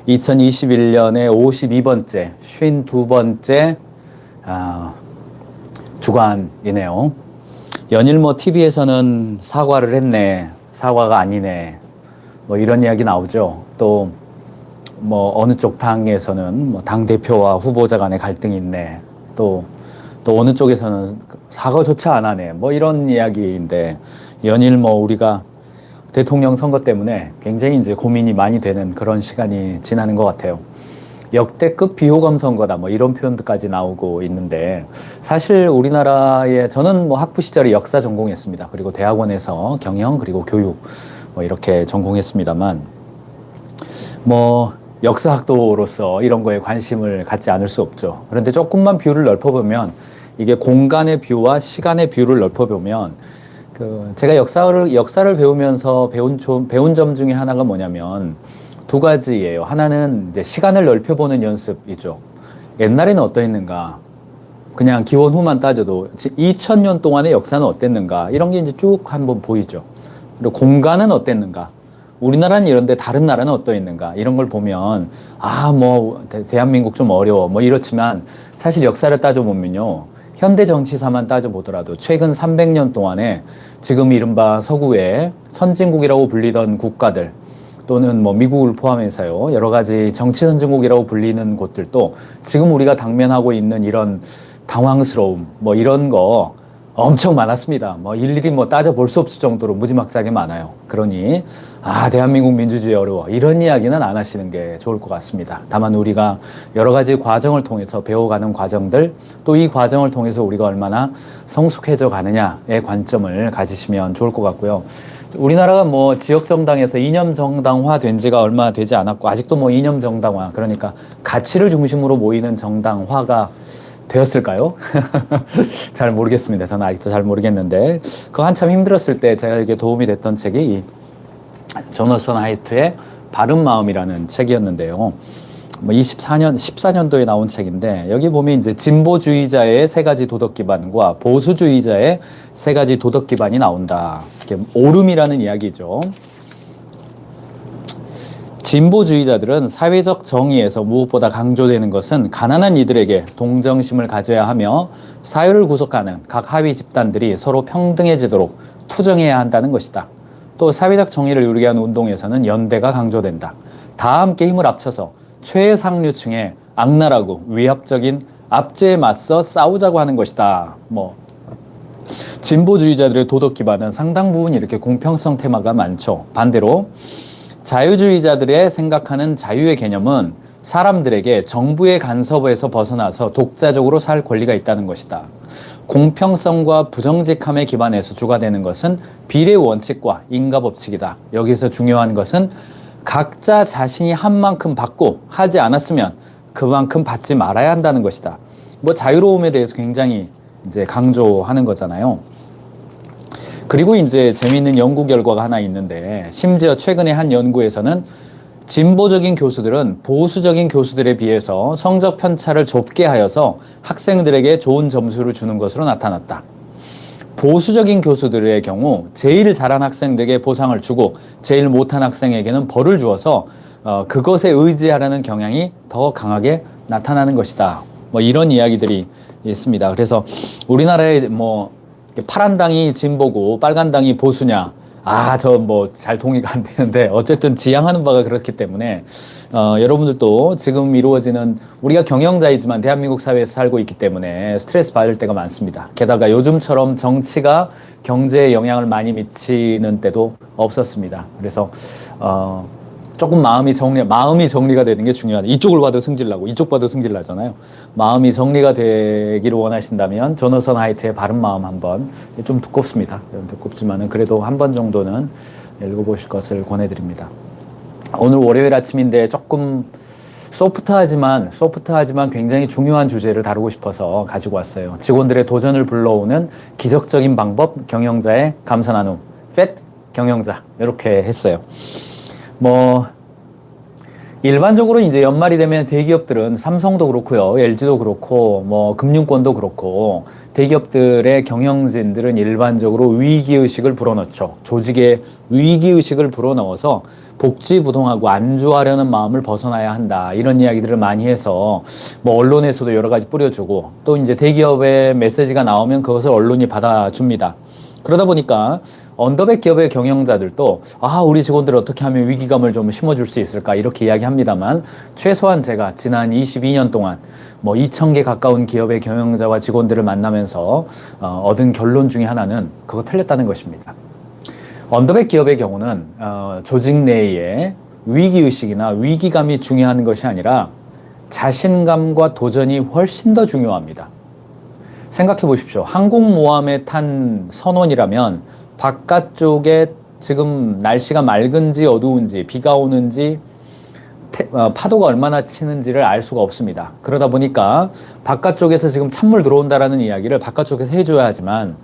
2021년에 52번째, 52번째 주간이네요. 연일 뭐 TV에서는 사과를 했네, 사과가 아니네, 뭐 이런 이야기 나오죠. 또 뭐 어느 쪽 당에서는 뭐 당 대표와 후보자 간의 갈등이 있네, 또 어느 쪽에서는 사과조차 안 하네, 뭐 이런 이야기인데, 연일 뭐 우리가 대통령 선거 때문에 굉장히 이제 고민이 많이 되는 그런 시간이 지나는 것 같아요. 역대급 비호감 선거다, 뭐 이런 표현들까지 나오고 있는데, 사실 우리나라에, 저는 뭐 학부 시절에 역사 전공했습니다. 그리고 대학원에서 경영 그리고 교육 뭐 이렇게 전공했습니다만, 뭐 역사학도로서 이런 거에 관심을 갖지 않을 수 없죠. 그런데 조금만 뷰를 넓혀보면, 이게 공간의 뷰와 시간의 뷰를 넓혀보면, 제가 역사를 배우면서 배운 점 중에 하나가 뭐냐면 두 가지예요. 하나는 이제 시간을 넓혀보는 연습이죠. 옛날에는 어떠했는가, 그냥 기원 후만 따져도 2000년 동안의 역사는 어땠는가, 이런 게 이제 쭉 한번 보이죠. 그리고 공간은 어땠는가, 우리나라는 이런데 다른 나라는 어떠했는가, 이런 걸 보면 뭐 대한민국 좀 어려워, 뭐 이렇지만 사실 역사를 따져보면요, 현대 정치사만 따져보더라도 최근 300년 동안에 지금 이른바 서구의 선진국이라고 불리던 국가들, 또는 뭐 미국을 포함해서요, 여러 가지 정치 선진국이라고 불리는 곳들도 지금 우리가 당면하고 있는 이런 당황스러움, 뭐 이런 거 엄청 많았습니다. 뭐 일일이 뭐 따져볼 수 없을 정도로 무지막지하게 많아요. 그러니 대한민국 민주주의 어려워, 이런 이야기는 안 하시는 게 좋을 것 같습니다. 다만 우리가 여러 가지 과정을 통해서 배워가는 과정들, 또 이 과정을 통해서 우리가 얼마나 성숙해져 가느냐의 관점을 가지시면 좋을 것 같고요. 우리나라가 뭐 지역 정당에서 이념 정당화 된 지가 얼마 되지 않았고, 아직도 뭐 이념 정당화, 그러니까 가치를 중심으로 모이는 정당화가 되었을까요? 잘 모르겠습니다. 저는 아직도 잘 모르겠는데, 그 한참 힘들었을 때 제가 이게 도움이 됐던 책이 이 조너선 하이트의 바른 마음이라는 책이었는데요. 뭐 14년도에 나온 책인데, 여기 보면 이제 진보주의자의 세 가지 도덕 기반과 보수주의자의 세 가지 도덕 기반이 나온다. 이렇게 오름이라는 이야기죠. 진보주의자들은 사회적 정의에서 무엇보다 강조되는 것은 가난한 이들에게 동정심을 가져야 하며, 사회를 구성하는 각 하위 집단들이 서로 평등해지도록 투정해야 한다는 것이다. 또 사회적 정의를 이루기 위한 운동에서는 연대가 강조된다. 다 함께 힘을 합쳐서 최상류층의 악랄하고 위압적인 압제에 맞서 싸우자고 하는 것이다. 뭐 진보주의자들의 도덕 기반은 상당 부분 이렇게 공평성 테마가 많죠. 반대로 자유주의자들의 생각하는 자유의 개념은 사람들에게 정부의 간섭에서 벗어나서 독자적으로 살 권리가 있다는 것이다. 공평성과 부정직함에 기반해서 주가 되는 것은 비례 원칙과 인가 법칙이다. 여기서 중요한 것은 각자 자신이 한 만큼 받고 하지 않았으면 그만큼 받지 말아야 한다는 것이다. 뭐 자유로움에 대해서 굉장히 이제 강조하는 거잖아요. 그리고 이제 재미있는 연구 결과가 하나 있는데, 심지어 최근에 한 연구에서는 진보적인 교수들은 보수적인 교수들에 비해서 성적 편차를 좁게 하여서 학생들에게 좋은 점수를 주는 것으로 나타났다. 보수적인 교수들의 경우 제일 잘한 학생들에게 보상을 주고 제일 못한 학생에게는 벌을 주어서 그것에 의지하려는 경향이 더 강하게 나타나는 것이다. 뭐 이런 이야기들이 있습니다. 그래서 우리나라에 뭐 파란 당이 진보고 빨간 당이 보수냐, 저 뭐 잘 동의가 안 되는데, 어쨌든 지향하는 바가 그렇기 때문에 여러분들도 지금 이루어지는, 우리가 경영자이지만 대한민국 사회에서 살고 있기 때문에 스트레스 받을 때가 많습니다. 게다가 요즘처럼 정치가 경제에 영향을 많이 미치는 때도 없었습니다. 그래서 조금 마음이 정리가 되는 게 중요하다. 이쪽을 봐도 승질나고 이쪽 봐도 승질나잖아요. 마음이 정리가 되기를 원하신다면 조너선 하이트의 바른 마음 한번, 좀 두껍습니다. 두껍지만은 그래도 한 번 정도는 읽어보실 것을 권해드립니다. 오늘 월요일 아침인데 조금 소프트하지만 굉장히 중요한 주제를 다루고 싶어서 가지고 왔어요. 직원들의 도전을 불러오는 기적적인 방법, 경영자의 감사 나눔, 팻 경영자, 이렇게 했어요. 뭐 일반적으로 이제 연말이 되면 대기업들은, 삼성도 그렇고요, LG도 그렇고, 뭐 금융권도 그렇고, 대기업들의 경영진들은 일반적으로 위기의식을 불어넣죠. 조직의 위기의식을 불어넣어서 복지부동하고 안주하려는 마음을 벗어나야 한다. 이런 이야기들을 많이 해서 뭐 언론에서도 여러 가지 뿌려주고 또 이제 대기업의 메시지가 나오면 그것을 언론이 받아줍니다. 그러다 보니까 언더백 기업의 경영자들도 우리 직원들 어떻게 하면 위기감을 좀 심어줄 수 있을까 이렇게 이야기합니다만 최소한 제가 지난 22년 동안 뭐 2,000개 가까운 기업의 경영자와 직원들을 만나면서 얻은 결론 중에 하나는 그거 틀렸다는 것입니다. 언더백 기업의 경우는 조직 내에 위기의식이나 위기감이 중요한 것이 아니라 자신감과 도전이 훨씬 더 중요합니다. 생각해 보십시오. 항공모함에 탄 선원이라면 바깥쪽에 지금 날씨가 맑은지 어두운지 비가 오는지 파도가 얼마나 치는지를 알 수가 없습니다. 그러다 보니까 바깥쪽에서 지금 찬물 들어온다라는 이야기를 바깥쪽에서 해줘야 하지만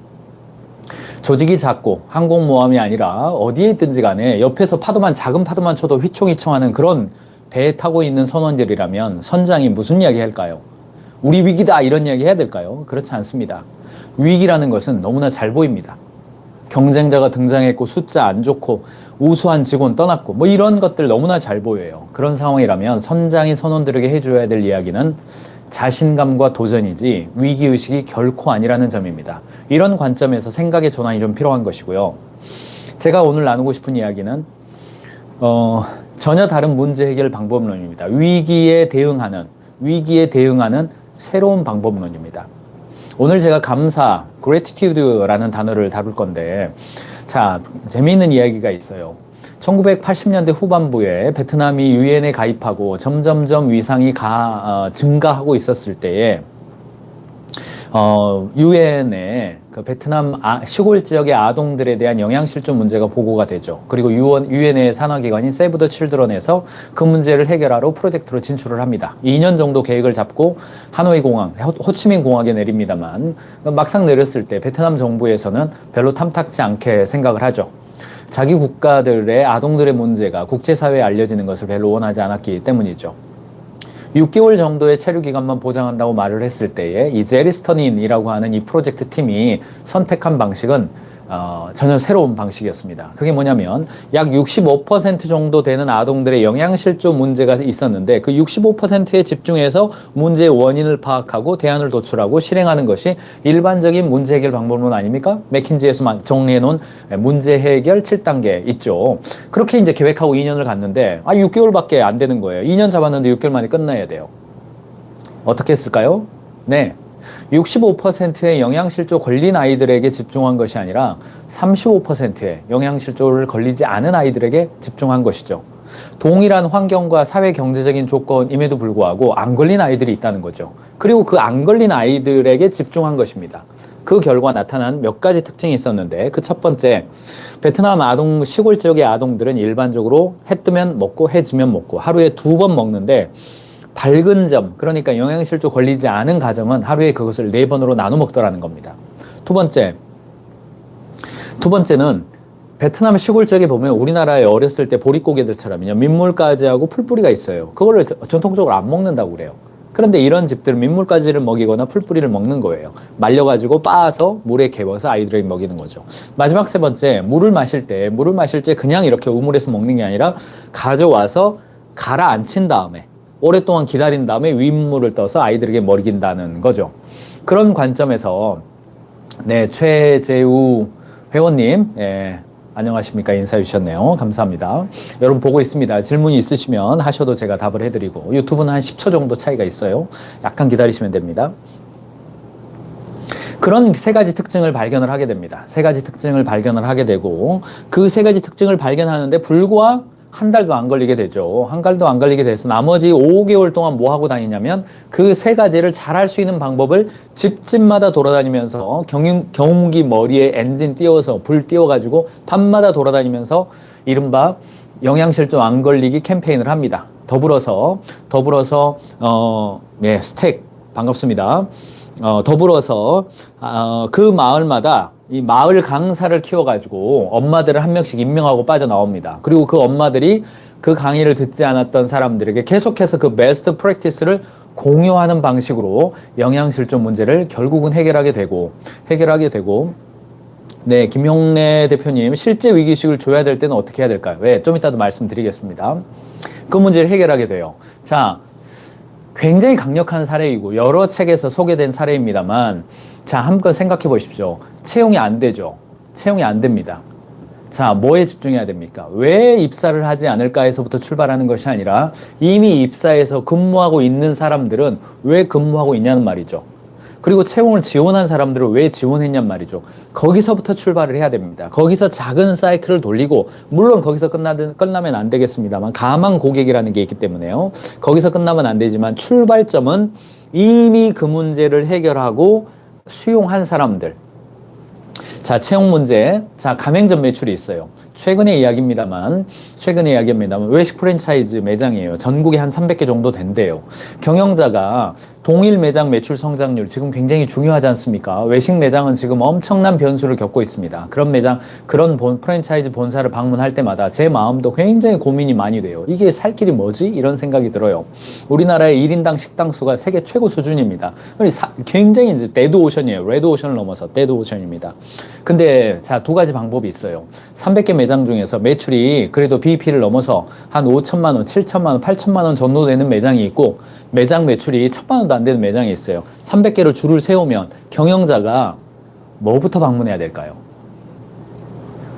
조직이 작고 항공모함이 아니라 어디에 있든지 간에 옆에서 작은 파도만 쳐도 휘청휘청하는 그런 배에 타고 있는 선원들이라면 선장이 무슨 이야기 할까요? 우리 위기다 이런 이야기 해야 될까요? 그렇지 않습니다. 위기라는 것은 너무나 잘 보입니다. 경쟁자가 등장했고 숫자 안 좋고 우수한 직원 떠났고 뭐 이런 것들 너무나 잘 보여요. 그런 상황이라면 선장이 선원들에게 해줘야 될 이야기는 자신감과 도전이지 위기의식이 결코 아니라는 점입니다. 이런 관점에서 생각의 전환이 좀 필요한 것이고요. 제가 오늘 나누고 싶은 이야기는 전혀 다른 문제 해결 방법론입니다. 위기에 대응하는 새로운 방법론입니다. 오늘 제가 감사, gratitude라는 단어를 다룰 건데, 자, 재미있는 이야기가 있어요. 1980년대 후반부에 베트남이 유엔에 가입하고 점점점 위상이 증가하고 있었을 때에 유엔에 그 베트남 시골 지역의 아동들에 대한 영양실조 문제가 보고가 되죠. 그리고 유엔의 산하기관인 세이브 더 칠드런에서 그 문제를 해결하러 프로젝트로 진출을 합니다. 2년 정도 계획을 잡고 하노이 공항, 호치민 공항에 내립니다만 막상 내렸을 때 베트남 정부에서는 별로 탐탁지 않게 생각을 하죠. 자기 국가들의 아동들의 문제가 국제사회에 알려지는 것을 별로 원하지 않았기 때문이죠. 6개월 정도의 체류 기간만 보장한다고 말을 했을 때에 이 제리스터닌이라고 하는 이 프로젝트 팀이 선택한 방식은 전혀 새로운 방식이었습니다. 그게 뭐냐면 약 65% 정도 되는 아동들의 영양실조 문제가 있었는데 그 65%에 집중해서 문제의 원인을 파악하고 대안을 도출하고 실행하는 것이 일반적인 문제 해결 방법론 아닙니까? 맥킨지에서 정리해놓은 문제 해결 7단계 있죠. 그렇게 이제 계획하고 2년을 갔는데 6개월밖에 안 되는 거예요. 2년 잡았는데 6개월 만에 끝나야 돼요. 어떻게 했을까요? 네. 65%의 영양실조 걸린 아이들에게 집중한 것이 아니라 35%의 영양실조를 걸리지 않은 아이들에게 집중한 것이죠. 동일한 환경과 사회 경제적인 조건임에도 불구하고 안 걸린 아이들이 있다는 거죠. 그리고 그 안 걸린 아이들에게 집중한 것입니다. 그 결과 나타난 몇 가지 특징이 있었는데 그 첫 번째, 베트남 시골 지역의 아동들은 일반적으로 해 뜨면 먹고 해 지면 먹고 하루에 2번 먹는데 밝은 점, 그러니까 영양실조 걸리지 않은 가정은 하루에 그것을 4번으로 나눠 먹더라는 겁니다. 두 번째는 베트남 시골 지역에 보면 우리나라에 어렸을 때 보릿고개들처럼요, 민물가지하고 풀뿌리가 있어요. 그거를 전통적으로 안 먹는다고 그래요. 그런데 이런 집들은 민물가지를 먹이거나 풀뿌리를 먹는 거예요. 말려가지고 빻아서 물에 개워서 아이들에게 먹이는 거죠. 마지막 세 번째, 물을 마실 때 그냥 이렇게 우물에서 먹는 게 아니라 가져와서 가라앉힌 다음에 오랫동안 기다린 다음에 윗물을 떠서 아이들에게 먹인다는 거죠. 그런 관점에서 네, 최재우 회원님, 안녕하십니까? 인사해 주셨네요. 감사합니다. 여러분 보고 있습니다. 질문이 있으시면 하셔도 제가 답을 해드리고, 유튜브는 한 10초 정도 차이가 있어요. 약간 기다리시면 됩니다. 그런 3가지 특징을 발견을 하게 됩니다. 3가지 특징을 발견을 하게 되고, 그 3가지 특징을 발견하는데 불과 한 달도 안 걸리게 되죠. 한 달도 안 걸리게 돼서 나머지 5개월 동안 뭐 하고 다니냐면 그 3가지를 잘 할 수 있는 방법을 집집마다 돌아다니면서 경운기 머리에 엔진 띄워서 불 띄워가지고 밤마다 돌아다니면서 이른바 영양실조 안 걸리기 캠페인을 합니다. 더불어서 스택 반갑습니다. 더불어서 그 마을마다 이 마을 강사를 키워가지고 엄마들을 한 명씩 임명하고 빠져나옵니다. 그리고 그 엄마들이 그 강의를 듣지 않았던 사람들에게 계속해서 그 베스트 프랙티스를 공유하는 방식으로 영양실조 문제를 결국은 해결하게 되고 네, 김용래 대표님, 실제 위기의식을 줘야 될 때는 어떻게 해야 될까요? 왜? 좀 이따도 말씀드리겠습니다. 그 문제를 해결하게 돼요. 자, 굉장히 강력한 사례이고 여러 책에서 소개된 사례입니다만, 자, 한번 생각해 보십시오. 채용이 안 되죠. 채용이 안 됩니다. 자, 뭐에 집중해야 됩니까? 왜 입사를 하지 않을까에서부터 출발하는 것이 아니라 이미 입사해서 근무하고 있는 사람들은 왜 근무하고 있냐는 말이죠. 그리고 채용을 지원한 사람들은 왜 지원했냔 말이죠. 거기서부터 출발을 해야 됩니다. 거기서 작은 사이클을 돌리고, 물론 거기서 끝나면 안 되겠습니다만, 가망 고객이라는 게 있기 때문에요. 거기서 끝나면 안 되지만 출발점은 이미 그 문제를 해결하고 수용한 사람들. 자, 채용 문제. 자, 가맹점 매출이 있어요. 최근의 이야기입니다만 외식 프랜차이즈 매장이에요. 전국에 한 300개 정도 된대요. 경영자가 동일 매장 매출 성장률 지금 굉장히 중요하지 않습니까? 외식 매장은 지금 엄청난 변수를 겪고 있습니다. 그런 매장, 그런 프랜차이즈 본사를 방문할 때마다 제 마음도 굉장히 고민이 많이 돼요. 이게 살 길이 뭐지? 이런 생각이 들어요. 우리나라의 1인당 식당 수가 세계 최고 수준입니다. 굉장히 이제 데드오션이에요. 레드오션을 넘어서 데드오션입니다. 근데 자, 두 가지 방법이 있어요. 300개 매장 중에서 매출이 그래도 BEP를 넘어서 한 5천만 원, 7천만 원, 8천만 원 정도 되는 매장이 있고, 매장 매출이 1천만 원도 안 되는 매장이 있어요. 300개로 줄을 세우면 경영자가 뭐부터 방문해야 될까요?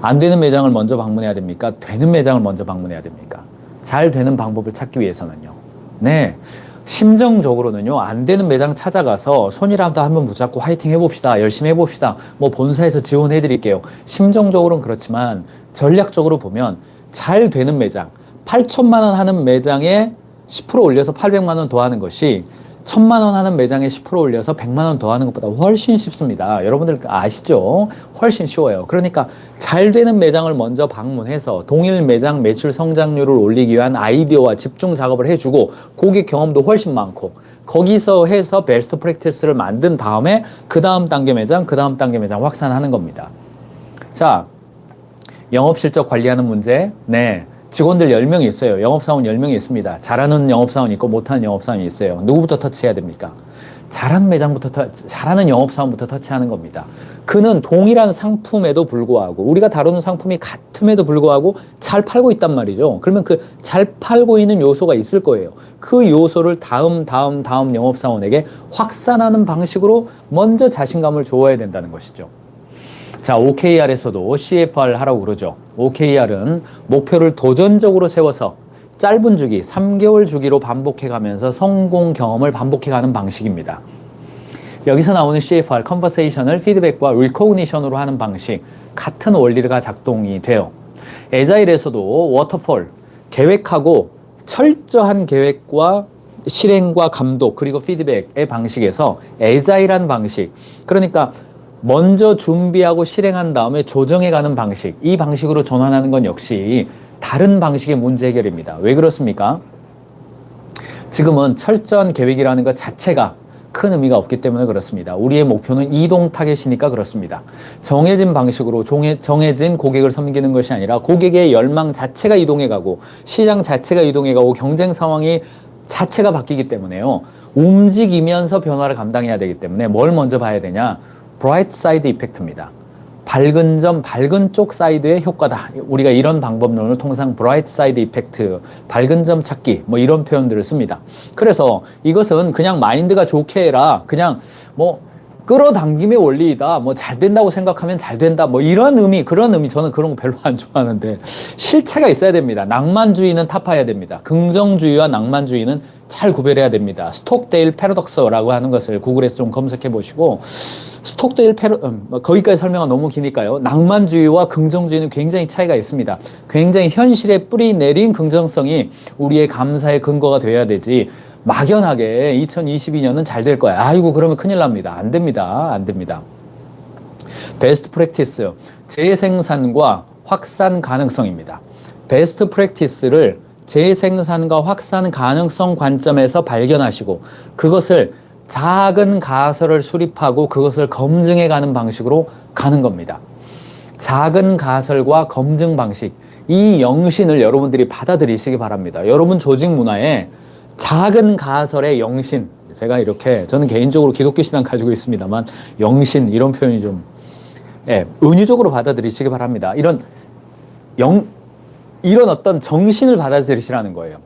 안 되는 매장을 먼저 방문해야 됩니까? 되는 매장을 먼저 방문해야 됩니까? 잘 되는 방법을 찾기 위해서는요. 네. 심정적으로는요, 안 되는 매장 찾아가서 손이라도 한번 붙잡고 화이팅 해봅시다. 열심히 해봅시다. 뭐 본사에서 지원해 드릴게요. 심정적으로는 그렇지만 전략적으로 보면 잘 되는 매장, 8천만 원 하는 매장에 10% 올려서 800만 원 더 하는 것이 1000만 원 하는 매장에 10% 올려서 100만 원 더 하는 것보다 훨씬 쉽습니다. 여러분들 아시죠? 훨씬 쉬워요. 그러니까 잘 되는 매장을 먼저 방문해서 동일 매장 매출 성장률을 올리기 위한 아이디어와 집중 작업을 해주고, 고객 경험도 훨씬 많고, 거기서 해서 베스트 프랙티스를 만든 다음에 그 다음 단계 매장, 그 다음 단계 매장 확산하는 겁니다. 자, 영업실적 관리하는 문제. 네. 직원들 10명이 있어요. 영업사원 10명이 있습니다. 잘하는 영업사원이 있고 못하는 영업사원이 있어요. 누구부터 터치해야 됩니까? 잘하는 매장부터, 잘하는 영업사원부터 터치하는 겁니다. 그는 동일한 상품에도 불구하고, 우리가 다루는 상품이 같음에도 불구하고 잘 팔고 있단 말이죠. 그러면 그 잘 팔고 있는 요소가 있을 거예요. 그 요소를 다음 영업사원에게 확산하는 방식으로 먼저 자신감을 주어야 된다는 것이죠. 자, OKR에서도 CFR 하라고 그러죠. OKR은 목표를 도전적으로 세워서 짧은 주기, 3개월 주기로 반복해가면서 성공 경험을 반복해가는 방식입니다. 여기서 나오는 CFR, 컨버세이션을 피드백과 리코그니션으로 하는 방식, 같은 원리가 작동이 돼요. 애자일에서도 워터폴, 계획하고 철저한 계획과 실행과 감독, 그리고 피드백의 방식에서 애자일한 방식, 그러니까 먼저 준비하고 실행한 다음에 조정해가는 방식, 이 방식으로 전환하는 건 역시 다른 방식의 문제 해결입니다. 왜 그렇습니까? 지금은 철저한 계획이라는 것 자체가 큰 의미가 없기 때문에 그렇습니다. 우리의 목표는 이동 타겟이니까 그렇습니다. 정해진 방식으로 정해진 고객을 섬기는 것이 아니라 고객의 열망 자체가 이동해가고, 시장 자체가 이동해가고, 경쟁 상황이 자체가 바뀌기 때문에요. 움직이면서 변화를 감당해야 되기 때문에 뭘 먼저 봐야 되냐? 브라이트 사이드 이펙트입니다. 밝은 점, 밝은 쪽 사이드의 효과다. 우리가 이런 방법론을 통상 브라이트 사이드 이펙트, 밝은 점 찾기, 뭐 이런 표현들을 씁니다. 그래서 이것은 그냥 마인드가 좋게 해라, 그냥 뭐 끌어당김의 원리이다, 뭐 잘 된다고 생각하면 잘 된다, 뭐 이런 의미, 그런 의미, 저는 그런 거 별로 안 좋아하는데, 실체가 있어야 됩니다. 낭만주의는 타파해야 됩니다. 긍정주의와 낭만주의는 잘 구별해야 됩니다. 스톡데일 패러독스라고 하는 것을 구글에서 좀 검색해 보시고, 스톡데일 거기까지 설명은 너무 기니까요. 낭만주의와 긍정주의는 굉장히 차이가 있습니다. 굉장히 현실에 뿌리 내린 긍정성이 우리의 감사의 근거가 되어야 되지, 막연하게 2022년은 잘 될 거야, 아이고 그러면 큰일 납니다. 안 됩니다. 안 됩니다. 베스트 프랙티스, 재생산과 확산 가능성입니다. 베스트 프랙티스를 재생산과 확산 가능성 관점에서 발견하시고, 그것을 작은 가설을 수립하고 그것을 검증해가는 방식으로 가는 겁니다. 작은 가설과 검증 방식, 이 영신을 여러분들이 받아들이시기 바랍니다. 여러분 조직 문화에 작은 가설의 영신, 제가 이렇게, 저는 개인적으로 기독교 신앙 가지고 있습니다만 영신, 이런 표현이 좀 예, 은유적으로 받아들이시기 바랍니다. 이런 어떤 정신을 받아들이시라는 거예요.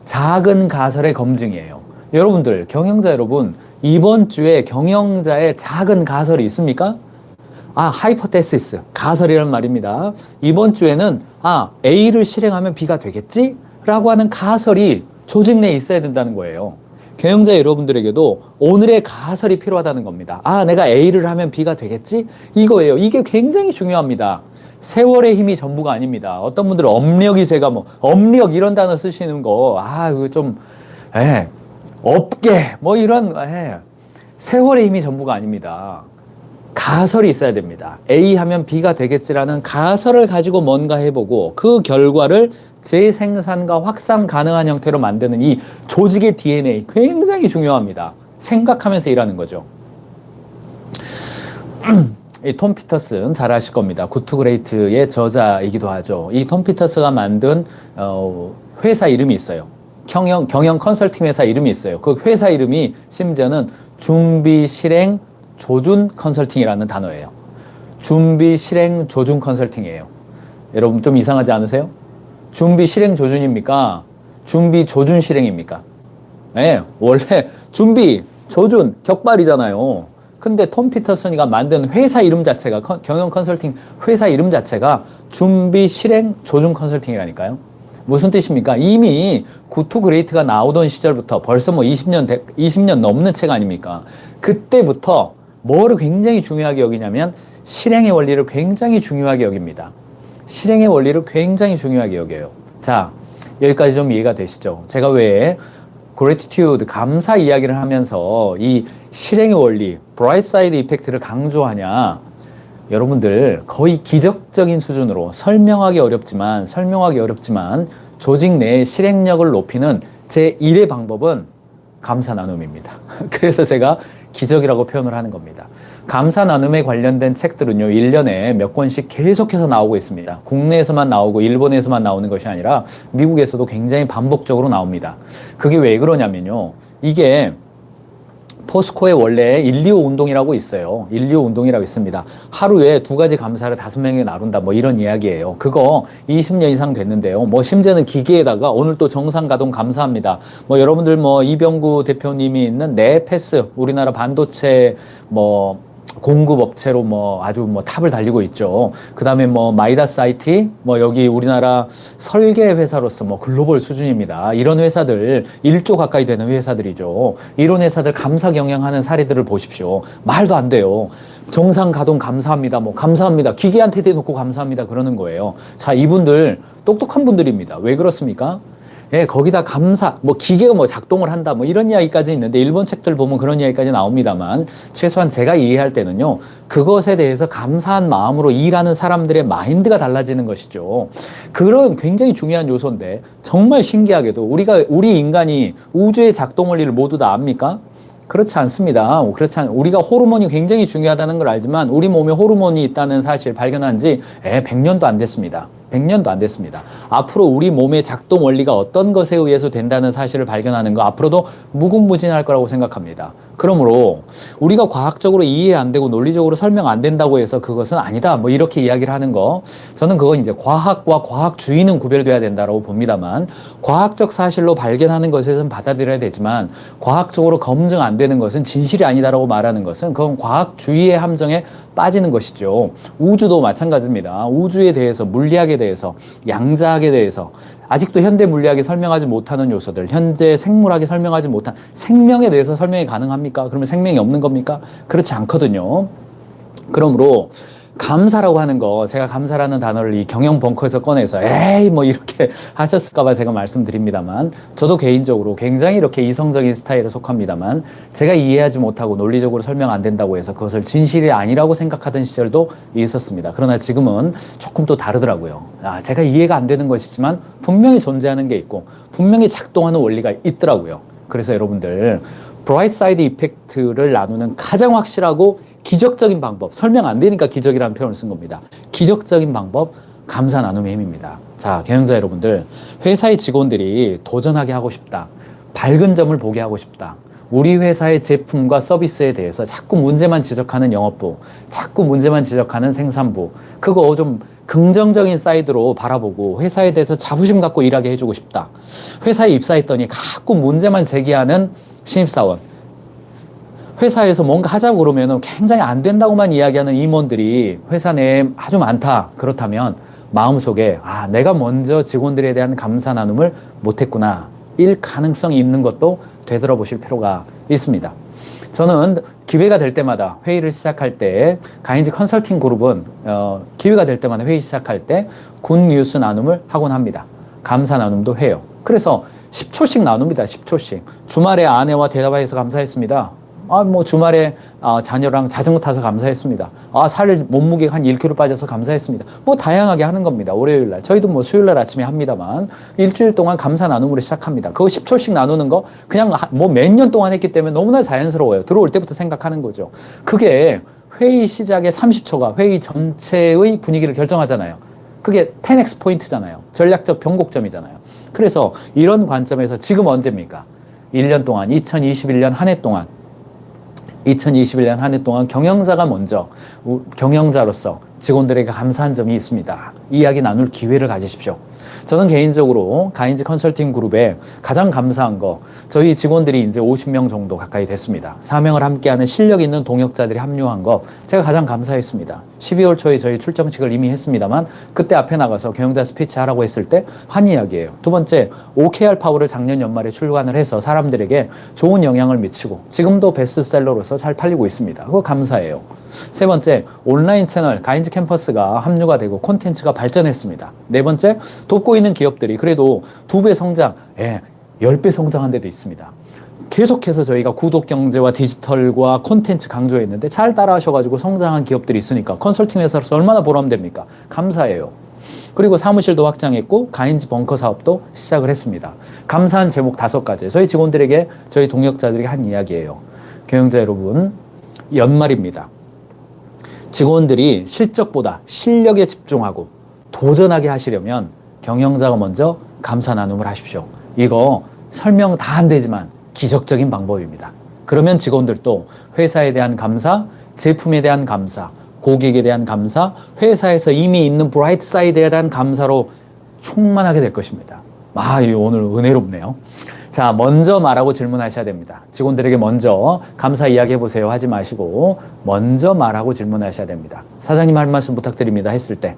작은 가설의 검증이에요. 여러분들, 경영자 여러분, 이번 주에 경영자의 작은 가설이 있습니까? 하이퍼테시스, 가설이란 말입니다. 이번 주에는, A를 실행하면 B가 되겠지? 라고 하는 가설이 조직 내에 있어야 된다는 거예요. 경영자 여러분들에게도 오늘의 가설이 필요하다는 겁니다. 내가 A를 하면 B가 되겠지? 이거예요. 이게 굉장히 중요합니다. 세월의 힘이 전부가 아닙니다. 어떤 분들은 업력이 제가 업력 이런 단어 쓰시는 거, 이거 좀, 업계, 이런, 세월의 힘이 전부가 아닙니다. 가설이 있어야 됩니다. A 하면 B가 되겠지라는 가설을 가지고 뭔가 해보고 그 결과를 재생산과 확산 가능한 형태로 만드는 이 조직의 DNA 굉장히 중요합니다. 생각하면서 일하는 거죠. 이 톰 피터슨 잘 아실 겁니다. 굿 투 그레이트의 저자이기도 하죠. 이 톰 피터스가 만든 회사 이름이 있어요. 경영 컨설팅 회사 이름이 있어요. 그 회사 이름이 심지어는 준비 실행 조준 컨설팅이라는 단어예요. 준비 실행 조준 컨설팅이에요. 여러분 좀 이상하지 않으세요? 준비 실행 조준입니까? 준비 조준 실행입니까? 네, 원래 준비 조준 격발이잖아요. 근데 톰 피터슨이가 만든 회사 이름 자체가 경영 컨설팅 회사 이름 자체가 준비 실행 조준 컨설팅이라니까요. 무슨 뜻입니까? 이미 굿 투 그레이트가 나오던 시절부터 벌써 20년 넘는 책 아닙니까? 그때부터 뭐를 굉장히 중요하게 여기냐면 실행의 원리를 굉장히 중요하게 여깁니다. 실행의 원리를 굉장히 중요하게 여겨요. 자, 여기까지 좀 이해가 되시죠? 제가 왜 gratitude, 감사 이야기를 하면서 이 실행의 원리, bright side 이펙트를 강조하냐? 여러분들 거의 기적적인 수준으로 설명하기 어렵지만 조직 내의 실행력을 높이는 제1의 방법은 감사 나눔입니다. 그래서 제가 기적이라고 표현을 하는 겁니다. 감사 나눔에 관련된 책들은요, 1년에 몇 권씩 계속해서 나오고 있습니다. 국내에서만 나오고 일본에서만 나오는 것이 아니라 미국에서도 굉장히 반복적으로 나옵니다. 그게 왜 그러냐면요, 이게 포스코의 원래 125 운동이라고 있어요. 125 운동이라고 있습니다. 하루에 2가지 감사를 5명에게 나눈다. 이런 이야기예요. 그거 20년 이상 됐는데요. 심지어는 기계에다가 오늘 또 정상 가동 감사합니다. 여러분들 이병구 대표님이 있는 네패스, 우리나라 반도체 공급업체로 아주 탑을 달리고 있죠. 그 다음에 마이다스 IT, 여기 우리나라 설계 회사로서 글로벌 수준입니다. 이런 회사들, 1조 가까이 되는 회사들이죠. 이런 회사들 감사 경영하는 사례들을 보십시오. 말도 안 돼요. 정상 가동 감사합니다. 감사합니다. 기계한테 대놓고 감사합니다. 그러는 거예요. 자, 이분들 똑똑한 분들입니다. 왜 그렇습니까? 예, 거기다 감사, 기계가 작동을 한다, 이런 이야기까지 있는데, 일본 책들 보면 그런 이야기까지 나옵니다만, 최소한 제가 이해할 때는요, 그것에 대해서 감사한 마음으로 일하는 사람들의 마인드가 달라지는 것이죠. 그런 굉장히 중요한 요소인데, 정말 신기하게도 우리 인간이 우주의 작동 원리를 모두 다 압니까? 그렇지 않습니다. 우리가 호르몬이 굉장히 중요하다는 걸 알지만, 우리 몸에 호르몬이 있다는 사실 발견한 지 100년도 안 됐습니다. 100년도 안 됐습니다. 앞으로 우리 몸의 작동 원리가 어떤 것에 의해서 된다는 사실을 발견하는 거 앞으로도 무궁무진할 거라고 생각합니다. 그러므로 우리가 과학적으로 이해 안 되고 논리적으로 설명 안 된다고 해서 그것은 아니다. 이렇게 이야기를 하는 거, 저는 그건 이제 과학과 과학주의는 구별돼야 된다고 봅니다만, 과학적 사실로 발견하는 것에서는 받아들여야 되지만 과학적으로 검증 안 되는 것은 진실이 아니다라고 말하는 것은 그건 과학주의의 함정에 빠지는 것이죠. 우주도 마찬가지입니다. 우주에 대해서, 물리학에 대해서, 양자학에 대해서 아직도 현대 물리학이 설명하지 못하는 요소들, 현재 생물학이 설명하지 못한 생명에 대해서 설명이 가능합니까? 그러면 생명이 없는 겁니까? 그렇지 않거든요. 그러므로 감사라고 하는 거, 제가 감사라는 단어를 이 경영 벙커에서 꺼내서 이렇게 하셨을까봐 제가 말씀드립니다만, 저도 개인적으로 굉장히 이렇게 이성적인 스타일에 속합니다만, 제가 이해하지 못하고 논리적으로 설명 안 된다고 해서 그것을 진실이 아니라고 생각하던 시절도 있었습니다. 그러나 지금은 조금 또 다르더라고요. 제가 이해가 안 되는 것이지만 분명히 존재하는 게 있고 분명히 작동하는 원리가 있더라고요. 그래서 여러분들, 브라이트 사이드 이펙트를 나누는 가장 확실하고 기적적인 방법, 설명 안 되니까 기적이라는 표현을 쓴 겁니다. 기적적인 방법, 감사 나눔의 힘입니다. 자, 경영자 여러분들, 회사의 직원들이 도전하게 하고 싶다, 밝은 점을 보게 하고 싶다, 우리 회사의 제품과 서비스에 대해서 자꾸 문제만 지적하는 영업부, 자꾸 문제만 지적하는 생산부, 그거 좀 긍정적인 사이드로 바라보고 회사에 대해서 자부심 갖고 일하게 해주고 싶다. 회사에 입사했더니 자꾸 문제만 제기하는 신입사원, 회사에서 뭔가 하자고 그러면 굉장히 안 된다고만 이야기하는 임원들이 회사 내에 아주 많다. 그렇다면 마음속에 내가 먼저 직원들에 대한 감사 나눔을 못했구나. 일 가능성이 있는 것도 되돌아보실 필요가 있습니다. 저는 기회가 될 때마다 회의를 시작할 때 가인지 컨설팅 그룹은 기회가 될 때마다 회의 시작할 때 굿 뉴스 나눔을 하곤 합니다. 감사 나눔도 해요. 그래서 10초씩 나눕니다. 10초씩. 주말에 아내와 대화해서 감사했습니다. 주말에 자녀랑 자전거 타서 감사했습니다. 몸무게가 한 1kg 빠져서 감사했습니다. 다양하게 하는 겁니다. 월요일 날. 저희도 수요일 날 아침에 합니다만 일주일 동안 감사 나눔으로 시작합니다. 그거 10초씩 나누는 거 그냥 몇 년 동안 했기 때문에 너무나 자연스러워요. 들어올 때부터 생각하는 거죠. 그게 회의 시작의 30초가 회의 전체의 분위기를 결정하잖아요. 그게 10X 포인트잖아요. 전략적 변곡점이잖아요. 그래서 이런 관점에서 지금 언제입니까? 1년 동안, 2021년 한 해 동안 2021년 한 해 동안 경영자가 먼저 경영자로서 직원들에게 감사한 점이 있습니다. 이야기 나눌 기회를 가지십시오. 저는 개인적으로 가인지 컨설팅 그룹에 가장 감사한 거, 저희 직원들이 이제 50명 정도 가까이 됐습니다. 사명을 함께하는 실력 있는 동역자들이 합류한 거 제가 가장 감사했습니다. 12월 초에 저희 출정식을 이미 했습니다만 그때 앞에 나가서 경영자 스피치 하라고 했을 때 한 이야기예요. 두 번째, OKR 파워를 작년 연말에 출간을 해서 사람들에게 좋은 영향을 미치고 지금도 베스트셀러로서 잘 팔리고 있습니다. 그거 감사해요. 세 번째, 온라인 채널 가인지 캠퍼스가 합류가 되고 콘텐츠가 발전했습니다. 네 번째, 돕고 있는 기업들이 그래도 2배 성장, 10배 성장한 데도 있습니다. 계속해서 저희가 구독 경제와 디지털과 콘텐츠 강조했는데 잘 따라하셔가지고 성장한 기업들이 있으니까 컨설팅 회사로서 얼마나 보람됩니까? 감사해요. 그리고 사무실도 확장했고 가인지 벙커 사업도 시작을 했습니다. 감사한 제목 5가지. 저희 직원들에게, 저희 동역자들에게 한 이야기예요. 경영자 여러분, 연말입니다. 직원들이 실적보다 실력에 집중하고 도전하게 하시려면 경영자가 먼저 감사 나눔을 하십시오. 이거 설명 다 안 되지만 기적적인 방법입니다. 그러면 직원들도 회사에 대한 감사, 제품에 대한 감사, 고객에 대한 감사, 회사에서 이미 있는 브라이트 사이드에 대한 감사로 충만하게 될 것입니다. 오늘 은혜롭네요. 자, 먼저 말하고 질문하셔야 됩니다. 직원들에게 먼저 감사 이야기 해보세요 하지 마시고 먼저 말하고 질문하셔야 됩니다. 사장님 할 말씀 부탁드립니다 했을 때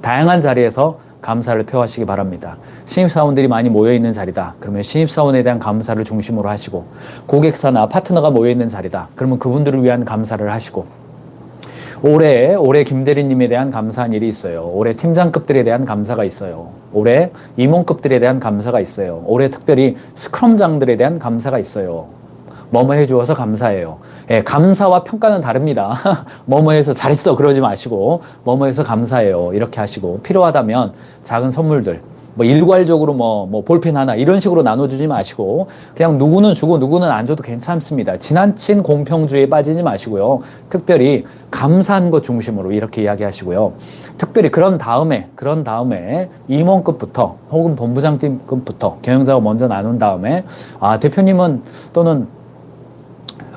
다양한 자리에서 감사를 표하시기 바랍니다. 신입사원들이 많이 모여있는 자리다. 그러면 신입사원에 대한 감사를 중심으로 하시고, 고객사나 파트너가 모여있는 자리다. 그러면 그분들을 위한 감사를 하시고, 올해 김대리님에 대한 감사한 일이 있어요. 올해 팀장급들에 대한 감사가 있어요. 올해 임원급들에 대한 감사가 있어요. 올해 특별히 스크럼장들에 대한 감사가 있어요. 뭐뭐 해주어서 감사해요. 감사와 평가는 다릅니다. 뭐뭐 해서 잘했어 그러지 마시고 뭐뭐 해서 감사해요 이렇게 하시고, 필요하다면 작은 선물들, 일괄적으로 볼펜 하나 이런 식으로 나눠주지 마시고 그냥 누구는 주고 누구는 안 줘도 괜찮습니다. 지나친 공평주의에 빠지지 마시고요. 특별히 감사한 것 중심으로 이렇게 이야기하시고요. 특별히 그런 다음에 임원급부터 혹은 본부장급부터 경영자가 먼저 나눈 다음에 대표님은 또는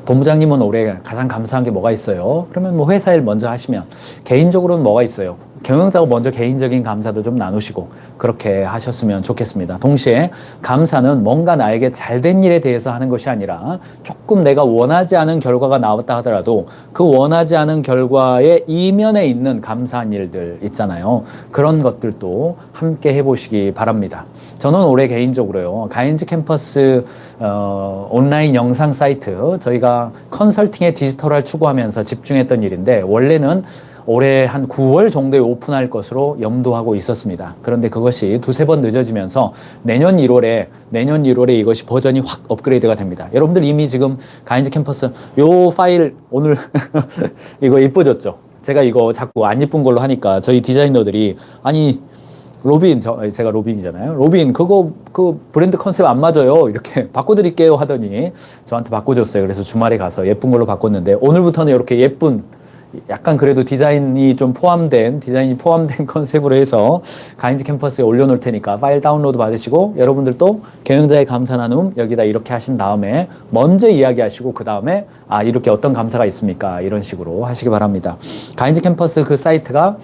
본부장님은 올해 가장 감사한 게 뭐가 있어요? 그러면 회사 일 먼저 하시면 개인적으로는 뭐가 있어요? 경영자가 먼저 개인적인 감사도 좀 나누시고 그렇게 하셨으면 좋겠습니다. 동시에 감사는 뭔가 나에게 잘된 일에 대해서 하는 것이 아니라 조금 내가 원하지 않은 결과가 나왔다 하더라도 그 원하지 않은 결과의 이면에 있는 감사한 일들 있잖아요. 그런 것들도 함께 해보시기 바랍니다. 저는 올해 개인적으로요, 가인지 캠퍼스 온라인 영상 사이트, 저희가 컨설팅의 디지털화를 추구하면서 집중했던 일인데 원래는 올해 한 9월 정도에 오픈할 것으로 염두하고 있었습니다. 그런데 그것이 두세 번 늦어지면서 내년 1월에 이것이 버전이 확 업그레이드가 됩니다. 여러분들 이미 지금 가인지 캠퍼스 요 파일 오늘 이거 이뻐졌죠? 제가 이거 자꾸 안 이쁜 걸로 하니까 저희 디자이너들이 로빈, 제가 로빈이잖아요. 로빈, 그 브랜드 컨셉 안 맞아요. 이렇게 바꿔드릴게요 하더니 저한테 바꿔줬어요. 그래서 주말에 가서 예쁜 걸로 바꿨는데 오늘부터는 이렇게 예쁜 약간 그래도 디자인이 포함된 컨셉으로 해서 가인즈 캠퍼스에 올려놓을 테니까 파일 다운로드 받으시고 여러분들도 경영자의 감사 나눔 여기다 이렇게 하신 다음에 먼저 이야기하시고 그 다음에 이렇게 어떤 감사가 있습니까? 이런 식으로 하시기 바랍니다. 가인즈 캠퍼스 그 사이트가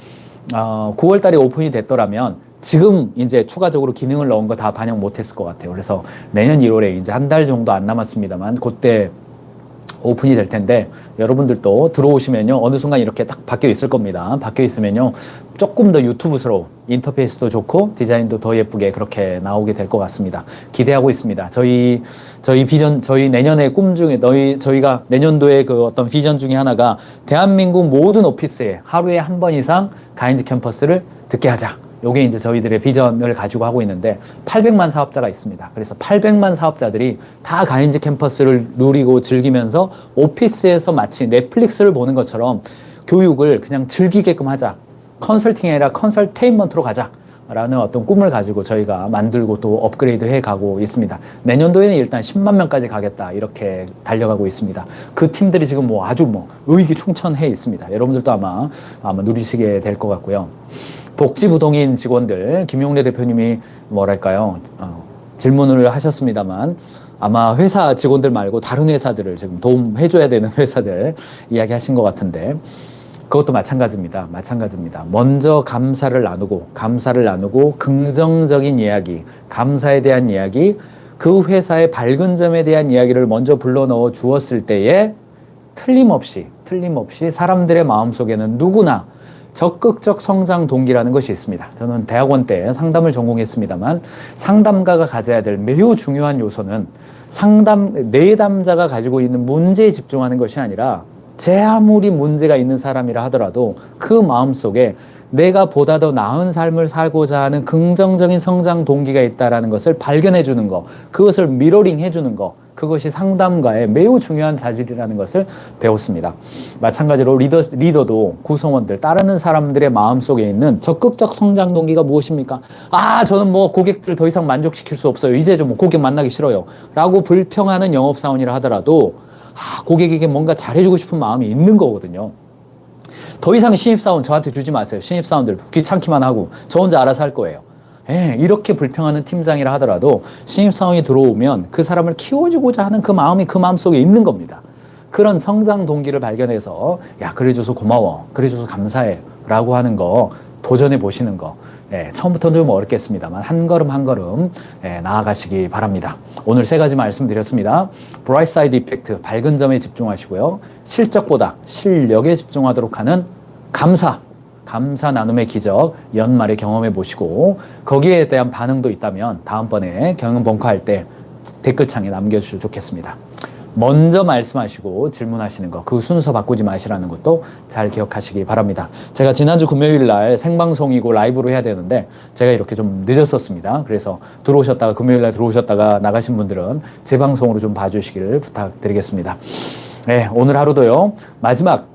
9월 달에 오픈이 됐더라면 지금 이제 추가적으로 기능을 넣은 거 다 반영 못했을 것 같아요. 그래서 내년 1월에 이제 한 달 정도 안 남았습니다만 그때 오픈이 될 텐데 여러분들도 들어오시면요 어느 순간 이렇게 딱 바뀌어 있을 겁니다. 바뀌어 있으면요 조금 더 유튜브스러운 인터페이스도 좋고 디자인도 더 예쁘게 그렇게 나오게 될 것 같습니다. 기대하고 있습니다. 저희 비전, 저희 내년의 꿈 중에 저희가 내년도에 그 어떤 비전 중에 하나가 대한민국 모든 오피스에 하루에 한 번 이상 가인즈 캠퍼스를 듣게 하자. 요게 이제 저희들의 비전을 가지고 하고 있는데 800만 사업자가 있습니다. 그래서 800만 사업자들이 다 가인즈 캠퍼스를 누리고 즐기면서 오피스에서 마치 넷플릭스를 보는 것처럼 교육을 그냥 즐기게끔 하자. 컨설팅이 아니라 컨설테인먼트로 가자. 라는 어떤 꿈을 가지고 저희가 만들고 또 업그레이드 해 가고 있습니다. 내년도에는 일단 10만 명까지 가겠다. 이렇게 달려가고 있습니다. 그 팀들이 지금 아주 의기충천해 있습니다. 여러분들도 아마 누리시게 될 것 같고요. 복지부동인 직원들, 김용래 대표님이 질문을 하셨습니다만 아마 회사 직원들 말고 다른 회사들을 지금 도움해줘야 되는 회사들 이야기 하신 것 같은데 그것도 마찬가지입니다. 먼저 감사를 나누고 긍정적인 이야기, 감사에 대한 이야기, 그 회사의 밝은 점에 대한 이야기를 먼저 불러넣어 주었을 때에 틀림없이 사람들의 마음속에는 누구나 적극적 성장 동기라는 것이 있습니다. 저는 대학원 때 상담을 전공했습니다만 상담가가 가져야 될 매우 중요한 요소는 내담자가 가지고 있는 문제에 집중하는 것이 아니라 제 아무리 문제가 있는 사람이라 하더라도 그 마음속에 내가 보다 더 나은 삶을 살고자 하는 긍정적인 성장 동기가 있다는 것을 발견해 주는 것, 그것을 미러링 해주는 것, 그것이 상담가의 매우 중요한 자질이라는 것을 배웠습니다. 마찬가지로 리더도 구성원들, 따르는 사람들의 마음속에 있는 적극적 성장 동기가 무엇입니까? 저는 고객들 더 이상 만족시킬 수 없어요. 이제 좀 고객 만나기 싫어요. 라고 불평하는 영업사원이라 하더라도 고객에게 뭔가 잘해주고 싶은 마음이 있는 거거든요. 더 이상 신입사원 저한테 주지 마세요. 신입사원들 귀찮기만 하고 저 혼자 알아서 할 거예요. 이렇게 불평하는 팀장이라 하더라도 신입사원이 들어오면 그 사람을 키워주고자 하는 그 마음이 그 마음속에 있는 겁니다. 그런 성장 동기를 발견해서 그래줘서 고마워, 그래줘서 감사해 라고 하는 거 도전해 보시는 거 처음부터는 좀 어렵겠습니다만 한 걸음 한 걸음 나아가시기 바랍니다. 오늘 3가지 말씀드렸습니다. 브라이트 사이드 이펙트, 밝은 점에 집중하시고요. 실적보다 실력에 집중하도록 하는 감사 나눔의 기적 연말에 경험해 보시고 거기에 대한 반응도 있다면 다음번에 경영 벙커할 때 댓글창에 남겨주시면 좋겠습니다. 먼저 말씀하시고 질문하시는 거, 그 순서 바꾸지 마시라는 것도 잘 기억하시기 바랍니다. 제가 지난주 금요일 날 생방송이고 라이브로 해야 되는데 제가 이렇게 좀 늦었었습니다. 그래서 금요일 날 들어오셨다가 나가신 분들은 재방송으로 좀 봐주시기를 부탁드리겠습니다. 오늘 하루도요, 마지막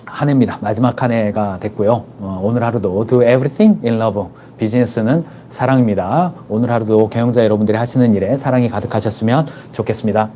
한 해입니다. 마지막 한 해가 됐고요. 오늘 하루도 do everything in love. 비즈니스는 사랑입니다. 오늘 하루도 경영자 여러분들이 하시는 일에 사랑이 가득하셨으면 좋겠습니다.